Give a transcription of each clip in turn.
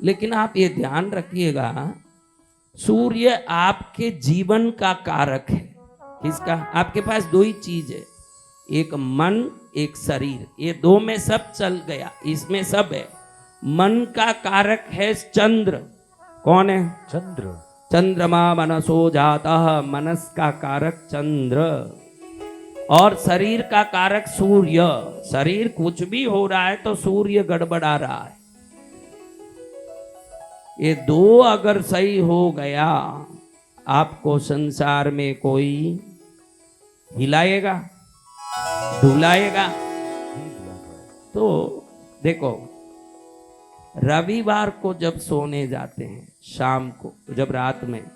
लेकिन आप ये ध्यान रखिएगा, सूर्य आपके जीवन का कारक है। किसका? आपके पास दो ही चीज है, एक मन एक शरीर, ये दो में सब चल गया, इसमें सब है। मन का कारक है चंद्र। कौन है? चंद्र। चंद्रमा मनसो जाता, मनस का कारक चंद्र। और शरीर का कारक सूर्य। शरीर कुछ भी हो रहा है तो सूर्य गड़बड़ा रहा है। ये दो अगर सही हो गया, आपको संसार में कोई हिलाएगा, डुलाएगा। तो देखो, रविवार को जब सोने जाते हैं शाम को, जब रात में,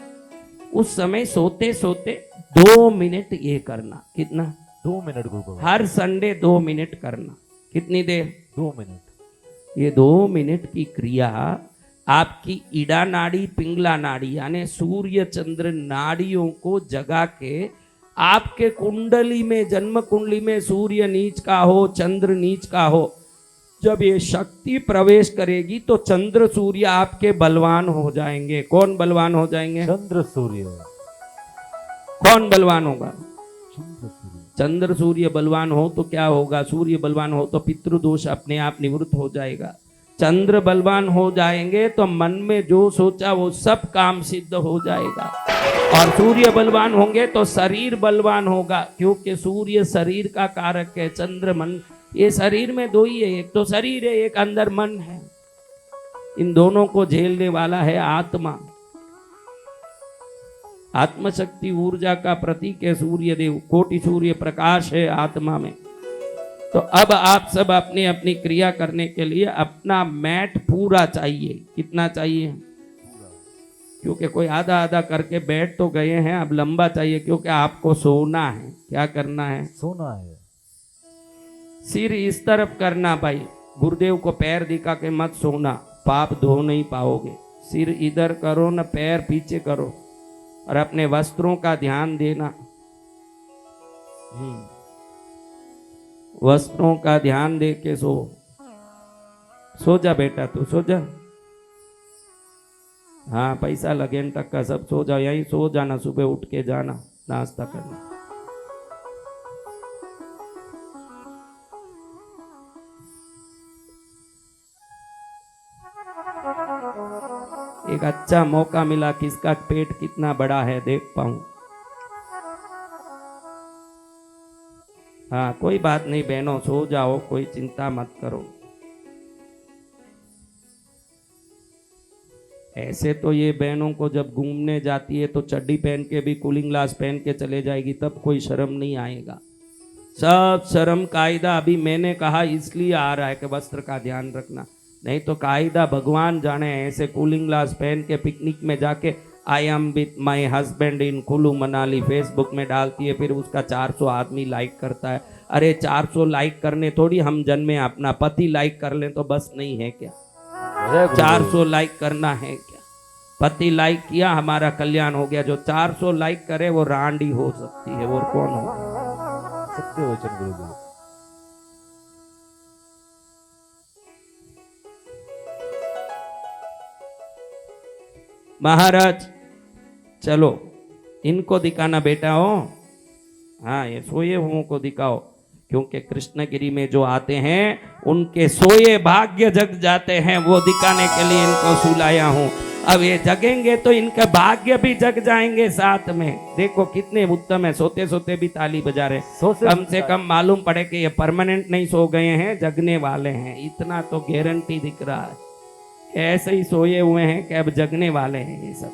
उस समय सोते सोते 2 मिनट ये करना। कितना? 2 मिनट गुरु। हर संडे 2 मिनट करना। कितनी देर? 2 मिनट। ये 2 मिनट की क्रिया आपकी ईड़ा नाड़ी पिंगला नाड़ी यानी सूर्य चंद्र नाड़ियों को जगा के आपके कुंडली में, जन्म कुंडली में सूर्य नीच का हो चंद्र नीच का हो, जब ये शक्ति प्रवेश करेगी तो चंद्र सूर्य आपके बलवान हो जाएंगे। कौन बलवान हो जाएंगे? चंद्र सूर्य। कौन बलवान होगा? चंद्र सूर्य। चंद्र सूर्य बलवान हो तो क्या होगा? सूर्य बलवान हो तो पितृदोष अपने आप निवृत्त हो जाएगा। चंद्र बलवान हो जाएंगे तो मन में जो सोचा वो सब काम सिद्ध हो जाएगा। और सूर्य बलवान होंगे तो शरीर बलवान होगा, क्योंकि सूर्य शरीर का कारक है, चंद्र मन। ये शरीर में दो ही है, एक तो शरीर है, एक अंदर मन है। इन दोनों को झेलने वाला है आत्मा। आत्मशक्ति ऊर्जा का प्रतीक है सूर्य देव, कोटि सूर्य प्रकाश है आत्मा में। तो अब आप सब अपनी अपनी क्रिया करने के लिए अपना मैट पूरा चाहिए। कितना चाहिए? क्योंकि कोई आधा आधा करके बैठ तो गए हैं, अब लंबा चाहिए, क्योंकि आपको सोना है। क्या करना है? सोना है। सिर इस तरफ करना भाई, गुरुदेव को पैर दिखा के मत सोना, पाप धो नहीं पाओगे। सिर इधर करो न पैर पीछे करो, और अपने वस्त्रों का ध्यान देना। वस्त्रों का ध्यान दे के सो जा बेटा, तू सो जा। हाँ, पैसा लगे न टक्का सब सो जाओ, यहीं सो जाना, सुबह उठ के जाना नाश्ता करना। एक अच्छा मौका मिला, किसका पेट कितना बड़ा है देख पाऊं। हाँ, कोई बात नहीं बहनों, सो जाओ, कोई चिंता मत करो। ऐसे तो ये बहनों को जब घूमने जाती है तो चड्डी पहन के भी, कूलिंग ग्लास पहन के चले जाएगी, तब कोई शर्म नहीं आएगा। सब शर्म कायदा अभी मैंने कहा इसलिए आ रहा है कि वस्त्र का ध्यान रखना, नहीं तो कायदा भगवान जाने। ऐसे कूलिंग ग्लास पहन के पिकनिक में जाके I am with my husband in Kullu Manali Facebook में डालती है, फिर उसका 400 आदमी लाइक करता है। अरे 400 लाइक करने थोड़ी हम जन्मे, अपना पति लाइक कर लें तो बस नहीं है क्या? 400 लाइक करना है क्या? पति लाइक किया, हमारा कल्याण हो गया। जो 400 लाइक करे वो रांडी हो सकती है, और कौन हो? सत्य वचन गुरुदेव। महाराज चलो इनको दिखाना बेटा हो। हाँ, ये सोए हुओं को दिखाओ, क्योंकि कृष्णगिरी में जो आते हैं उनके सोए भाग्य जग जाते हैं, वो दिखाने के लिए इनको सुलाया हूं। अब ये जगेंगे तो इनके भाग्य भी जग जाएंगे साथ में। देखो कितने उत्तम है, सोते सोते भी ताली बजा रहे। कम से कम मालूम पड़े कि ये परमानेंट नहीं सो गए हैं, जगने वाले हैं, इतना तो गारंटी दिख रहा है। ऐसे ही सोए हुए हैं कि अब जगने वाले हैं ये सब।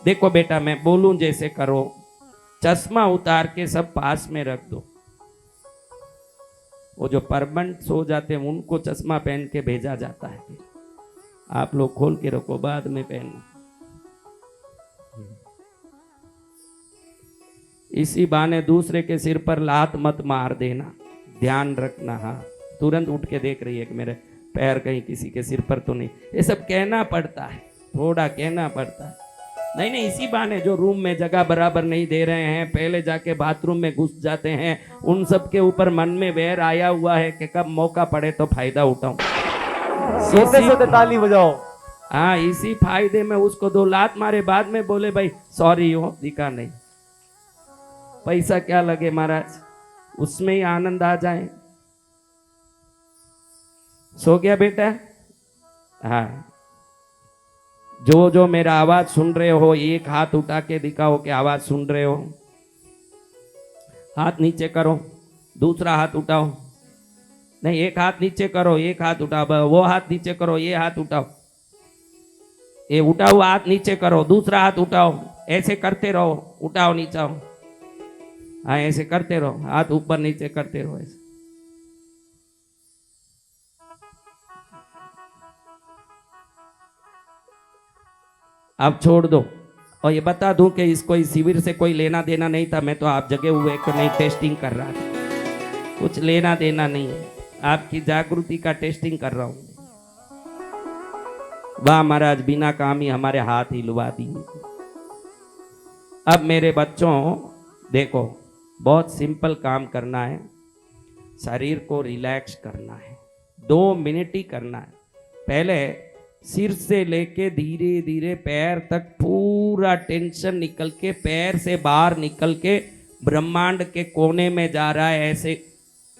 देखो बेटा, मैं बोलूं जैसे करो। चश्मा उतार के सब पास में रख दो। वो जो परमानेंट सो जाते हैं उनको चश्मा पहन के भेजा जाता है, फिर आप लोग खोल के रखो, बाद में पहनना। इसी बहाने दूसरे के सिर पर लात मत मार देना, ध्यान रखना। हाँ, तुरंत उठ के देख रही है कि मेरे पैर कहीं किसी के सिर पर तो नहीं। ये सब कहना पड़ता है, थोड़ा कहना पड़ता है। नहीं, इसी बहाने जो रूम में जगह बराबर नहीं दे रहे हैं, पहले जाके बाथरूम में घुस जाते हैं, उन सब के ऊपर मन में वैर आया हुआ है कि कब मौका पड़े तो फायदा उठाऊं। सोते सोते ताली बजाओ। हाँ, इसी फायदे में उसको 2 लात मारे, बाद में बोले भाई सॉरी हो, दिखा नहीं। पैसा क्या लगे महाराज, उसमें ही आनंद आ जाए। सो गया बेटा? हाँ, जो जो मेरा आवाज सुन रहे हो, एक हाथ उठा के दिखाओ कि आवाज सुन रहे हो। हाथ नीचे करो, दूसरा हाथ उठाओ। नहीं, एक हाथ नीचे करो, एक हाथ उठाओ, वो हाथ नीचे करो, ये हाथ उठाओ। ये उठाओ, हाथ नीचे करो, दूसरा हाथ उठाओ। ऐसे करते रहो, उठाओ नीचाओ। हाँ, ऐसे करते रहो, हाथ ऊपर नीचे करते रहो ऐसे। अब छोड़ दो। और ये बता दूं कि इसको इस शिविर से कोई लेना देना नहीं था। मैं तो आप जगे हुए को नहीं टेस्टिंग कर रहा था, कुछ लेना देना नहीं है, आपकी जागृति का टेस्टिंग कर रहा हूं। वाह महाराज, बिना काम ही हमारे हाथ हिलवा दिए। अब मेरे बच्चों देखो, बहुत सिंपल काम करना है, शरीर को रिलैक्स करना है, 2 मिनट ही करना है। पहले सिर से लेके धीरे धीरे पैर तक पूरा टेंशन निकल के पैर से बाहर निकल के ब्रह्मांड के कोने में जा रहा है, ऐसे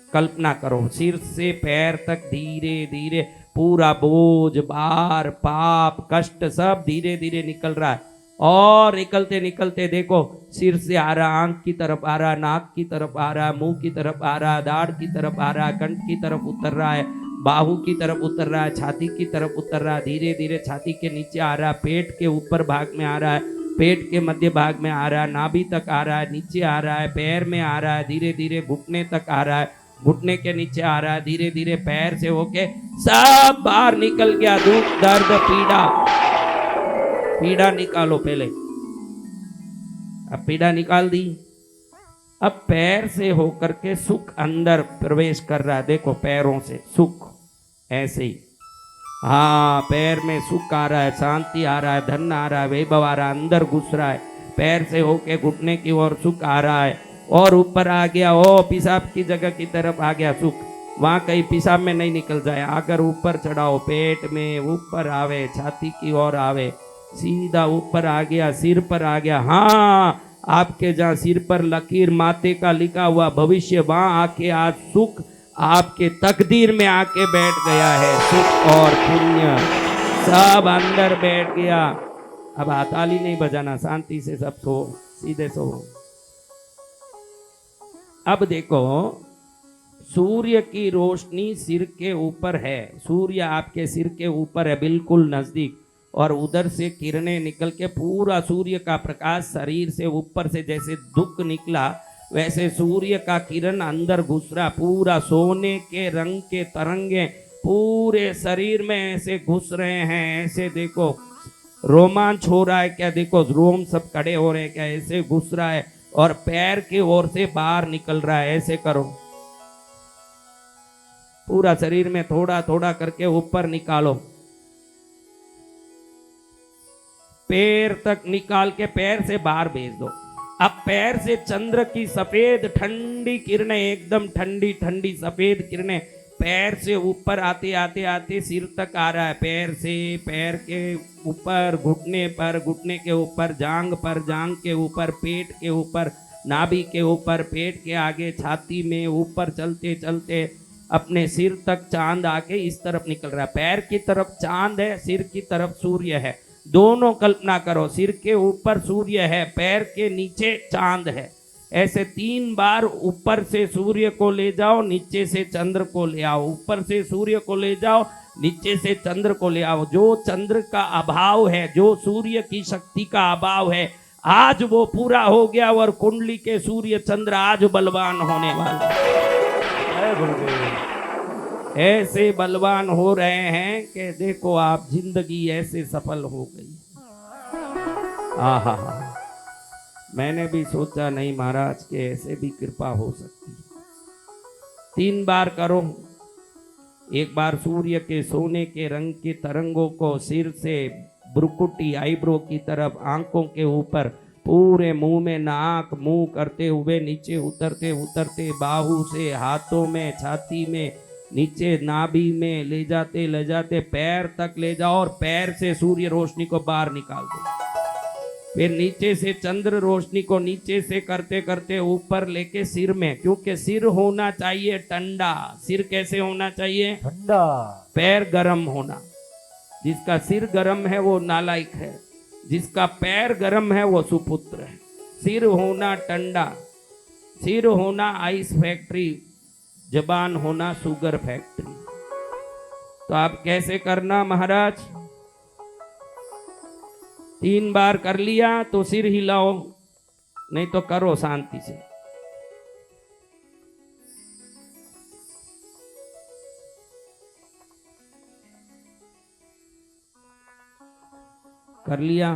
कल्पना करो। सिर से पैर तक धीरे धीरे पूरा बोझ, भार, पाप, कष्ट सब धीरे धीरे निकल रहा है। और निकलते निकलते देखो, सिर से आ रहा, आंख की तरफ आ रहा, नाक की तरफ आ रहा, मुंह की तरफ आ रहा, दाढ़ की तरफ आ रहा, कंठ की तरफ उतर रहा है, बाहू की तरफ उतर रहा है, छाती की तरफ उतर रहा है, धीरे धीरे छाती के नीचे आ रहा है, पेट के ऊपर भाग में आ रहा है, पेट के मध्य भाग में आ रहा है, नाभि तक आ रहा है, नीचे आ रहा है, पैर में आ रहा है, धीरे धीरे घुटने तक आ रहा है, घुटने के नीचे आ रहा है, धीरे धीरे पैर से होके सब बाहर निकल गया। दुख, दर्द, पीड़ा, पीड़ा निकालो पहले। अब पीड़ा निकाल दी। अब पैर से होकर के सुख अंदर प्रवेश कर रहा है। देखो, पैरों से सुख ऐसे ही, हाँ, पैर में सुख आ रहा है, शांति आ रहा है, धन आ रहा है, वैभव आ रहा है, अंदर घुस रहा है। पैर से होके घुटने की ओर सुख आ रहा है, और ऊपर आ गया, ओ पेशाब की जगह की तरफ आ गया सुख। वहां कहीं पेशाब में नहीं निकल जाए, अगर ऊपर चढ़ाओ, पेट में ऊपर आवे, छाती की ओर आवे, सीधा ऊपर आ गया, सिर पर आ गया। हाँ, आपके जहाँ सिर पर लकीर माते का लिखा हुआ भविष्य, वहां आके आज सुख आपके तकदीर में आके बैठ गया है। सुख और पुण्य सब अंदर बैठ गया। अब ताली नहीं बजाना, शांति से सब सो, सीधे सो। अब देखो, सूर्य की रोशनी सिर के ऊपर है, सूर्य आपके सिर के ऊपर है, बिल्कुल नजदीक, और उधर से किरणें निकल के पूरा सूर्य का प्रकाश शरीर से ऊपर से जैसे दुख निकला, वैसे सूर्य का किरण अंदर घुस रहा, पूरा सोने के रंग के तरंगे पूरे शरीर में ऐसे घुस रहे हैं। ऐसे देखो, रोमांच हो रहा है क्या? देखो, रोम सब खड़े हो रहे हैं क्या? ऐसे घुस रहा है, और पैर की ओर से बाहर निकल रहा है। ऐसे करो, पूरा शरीर में थोड़ा थोड़ा करके ऊपर निकालो, पैर तक निकाल के पैर से बाहर भेज दो। अब पैर से चंद्र की सफेद ठंडी किरणें, एकदम ठंडी ठंडी सफेद किरणें पैर से ऊपर आते आते आते सिर तक आ रहा है। पैर से, पैर के ऊपर, घुटने पर, घुटने के ऊपर, जांग पर, जांग के ऊपर, पेट के ऊपर, नाभि के ऊपर, पेट के आगे, छाती में, ऊपर चलते चलते अपने सिर तक चांद आके इस तरफ निकल रहा है। पैर की तरफ चांद है, सिर की तरफ सूर्य है। दोनों कल्पना करो, सिर के ऊपर सूर्य है, पैर के नीचे चांद है। ऐसे 3 बार ऊपर से सूर्य को ले जाओ, नीचे से चंद्र को ले आओ, ऊपर से सूर्य को ले जाओ, नीचे से चंद्र को ले आओ। जो चंद्र का अभाव है, जो सूर्य की शक्ति का अभाव है, आज वो पूरा हो गया, और कुंडली के सूर्य चंद्र आज बलवान होने वाले, ऐसे बलवान हो रहे हैं कि देखो आप, जिंदगी ऐसे सफल हो गई। आहा, मैंने भी सोचा नहीं महाराज के ऐसे भी कृपा हो सकती है। 3 बार करो। एक बार सूर्य के सोने के रंग के तरंगों को सिर से ब्रुकुटी, आईब्रो की तरफ, आंखों के ऊपर, पूरे मुंह में, नाक मुंह करते हुए नीचे उतरते उतरते, बाहू से, हाथों में, छाती में, नीचे नाभि में ले जाते पैर तक ले जाओ और पैर से सूर्य रोशनी को बाहर निकाल दो। फिर नीचे से चंद्र रोशनी को नीचे से करते करते ऊपर लेके सिर में, क्योंकि सिर होना चाहिए ठंडा। सिर कैसे होना चाहिए? ठंडा। पैर गर्म होना। जिसका सिर गर्म है वो नालायक है, जिसका पैर गर्म है वो सुपुत्र है। सिर होना ठंडा, सिर होना आइस फैक्ट्री, जबान होना शुगर फैक्ट्री। तो आप कैसे करना महाराज? 3 बार कर लिया तो सिर हिलाओ, नहीं तो करो शांति से। कर लिया?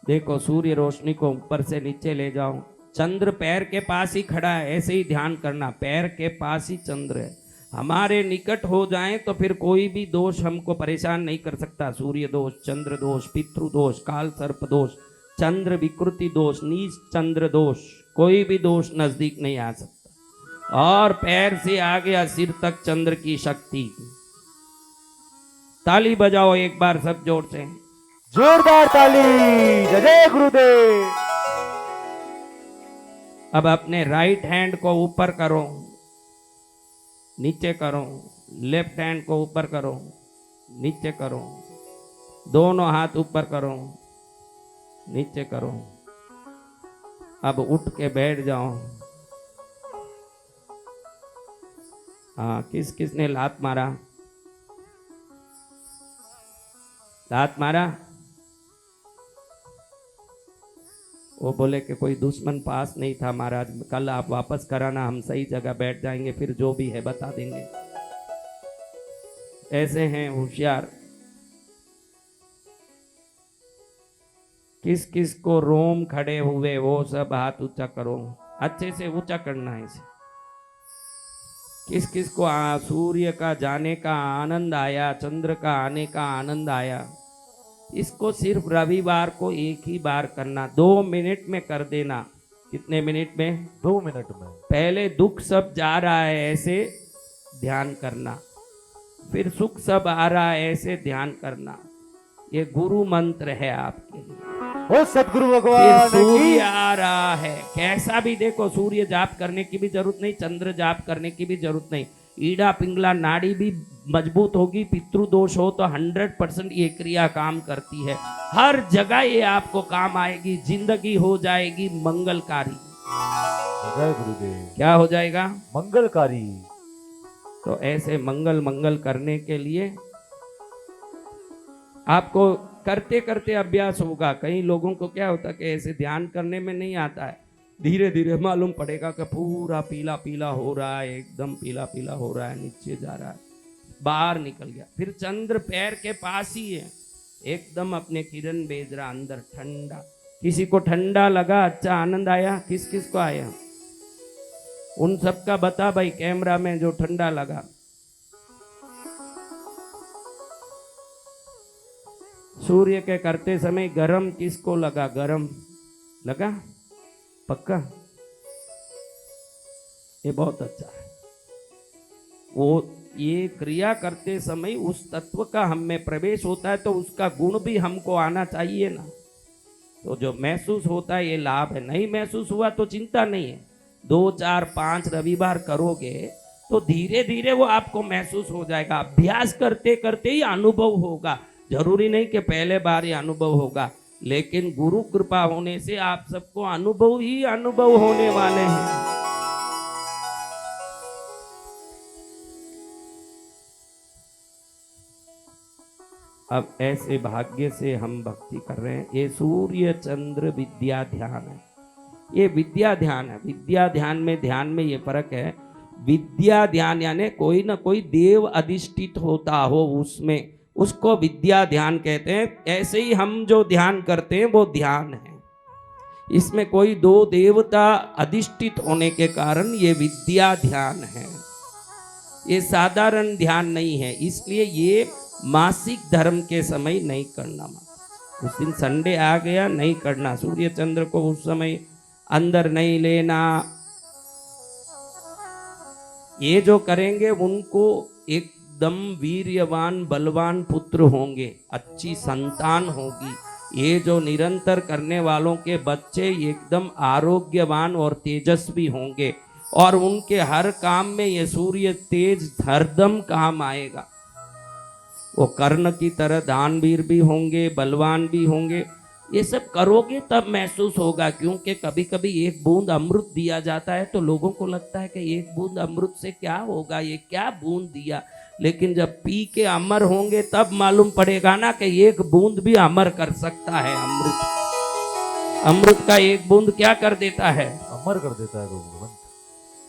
देखो सूर्य रोशनी को ऊपर से नीचे ले जाओ। चंद्र पैर के पास ही खड़ा है, ऐसे ही ध्यान करना, पैर के पास ही चंद्र है। हमारे निकट हो जाए तो फिर कोई भी दोष हमको परेशान नहीं कर सकता। सूर्य दोष, चंद्र दोष, पितृ दोष, काल सर्प दोष, चंद्र विकृति दोष, नीच चंद्र दोष, कोई भी दोष नजदीक नहीं आ सकता। और पैर से आ गया सिर तक चंद्र की शक्ति। ताली बजाओ एक बार सब जोर से, जोरदार ताली। जय जय गुरुदेव। अब अपने राइट हैंड को ऊपर करो, नीचे करो, लेफ्ट हैंड को ऊपर करो, नीचे करो, दोनों हाथ ऊपर करो, नीचे करो। अब उठ के बैठ जाओ। हाँ, किस किस ने लात मारा? लात मारा? वो बोले कि कोई दुश्मन पास नहीं था महाराज, कल आप वापस कराना, हम सही जगह बैठ जाएंगे, फिर जो भी है बता देंगे। ऐसे हैं होशियार। किस किस को रोम खड़े हुए वो सब हाथ ऊंचा करो, अच्छे से ऊंचा करना है इसे। किस किस को सूर्य का जाने का आनंद आया, चंद्र का आने का आनंद आया। इसको सिर्फ रविवार को एक ही बार करना, 2 मिनट में कर देना। कितने मिनट में? 2 मिनट में। पहले दुख सब जा रहा है ऐसे ध्यान करना, फिर सुख सब आ रहा है ऐसे ध्यान करना। ये गुरु मंत्र है आपके लिए। ओ सतगुरु भगवान फिर सूर्य आ रहा है, कैसा भी देखो, सूर्य जाप करने की भी जरूरत नहीं, चंद्र जाप करने की भी जरूरत नहीं। ईड़ा पिंगला नाड़ी भी मजबूत होगी। पितृदोष हो तो 100% ये क्रिया काम करती है। हर जगह ये आपको काम आएगी। जिंदगी हो जाएगी मंगलकारी। जय गुरुदेव। क्या हो जाएगा? मंगलकारी। तो ऐसे मंगल करने के लिए आपको करते करते अभ्यास होगा। कई लोगों को क्या होता है कि ऐसे ध्यान करने में नहीं आता है, धीरे धीरे मालूम पड़ेगा कि पूरा पीला पीला हो रहा है, एकदम पीला पीला हो रहा है, नीचे जा रहा है, बाहर निकल गया। फिर चंद्र पैर के पास ही है, एकदम अपने किरण भेज रहा अंदर ठंडा। किसी को ठंडा लगा, अच्छा आनंद आया? किस किस को आया? उन सबका बता भाई कैमरा में जो ठंडा लगा। सूर्य के करते समय गरम किसको लगा? गरम लगा? पक्का? ये बहुत अच्छा है। वो ये क्रिया करते समय उस तत्व का हम में प्रवेश होता है तो उसका गुण भी हमको आना चाहिए ना। तो जो महसूस होता है ये लाभ है। नहीं महसूस हुआ तो चिंता नहीं है, 2 4 5 रविवार करोगे तो धीरे धीरे वो आपको महसूस हो जाएगा। अभ्यास करते करते ही अनुभव होगा। जरूरी नहीं कि पहले बार ही अनुभव होगा, लेकिन गुरु कृपा होने से आप सबको अनुभव ही अनुभव होने वाले हैं। अब ऐसे भाग्य से हम भक्ति कर रहे हैं। ये सूर्य चंद्र विद्या ध्यान है, ये विद्या ध्यान है। विद्या ध्यान में ये फर्क है। विद्या ध्यान यानी कोई ना कोई देव अधिष्ठित होता हो, उसमें उसको विद्या ध्यान कहते हैं। ऐसे ही हम जो ध्यान करते हैं वो ध्यान है। इसमें कोई 2 देवता अधिष्ठित होने के कारण ये विद्या ध्यान है, ये साधारण ध्यान नहीं है। इसलिए ये मासिक धर्म के समय नहीं करना। उस दिन संडे आ गया नहीं करना। सूर्य चंद्र को उस समय अंदर नहीं लेना। ये जो करेंगे उनको एकदम वीर्यवान बलवान पुत्र होंगे, अच्छी संतान होगी। ये जो निरंतर करने वालों के बच्चे एकदम आरोग्यवान और तेजस्वी होंगे, और उनके हर काम में ये सूर्य तेज हरदम काम आएगा। वो कर्ण की तरह दानवीर भी होंगे, बलवान भी होंगे। ये सब करोगे तब महसूस होगा, क्योंकि कभी कभी एक बूंद अमृत दिया जाता है तो लोगों को लगता है कि एक बूंद अमृत से क्या होगा, ये क्या बूंद दिया। लेकिन जब पी के अमर होंगे तब मालूम पड़ेगा ना कि एक बूंद भी अमर कर सकता है। अमृत, अमृत का एक बूंद क्या कर देता है? अमर कर देता है प्रभु।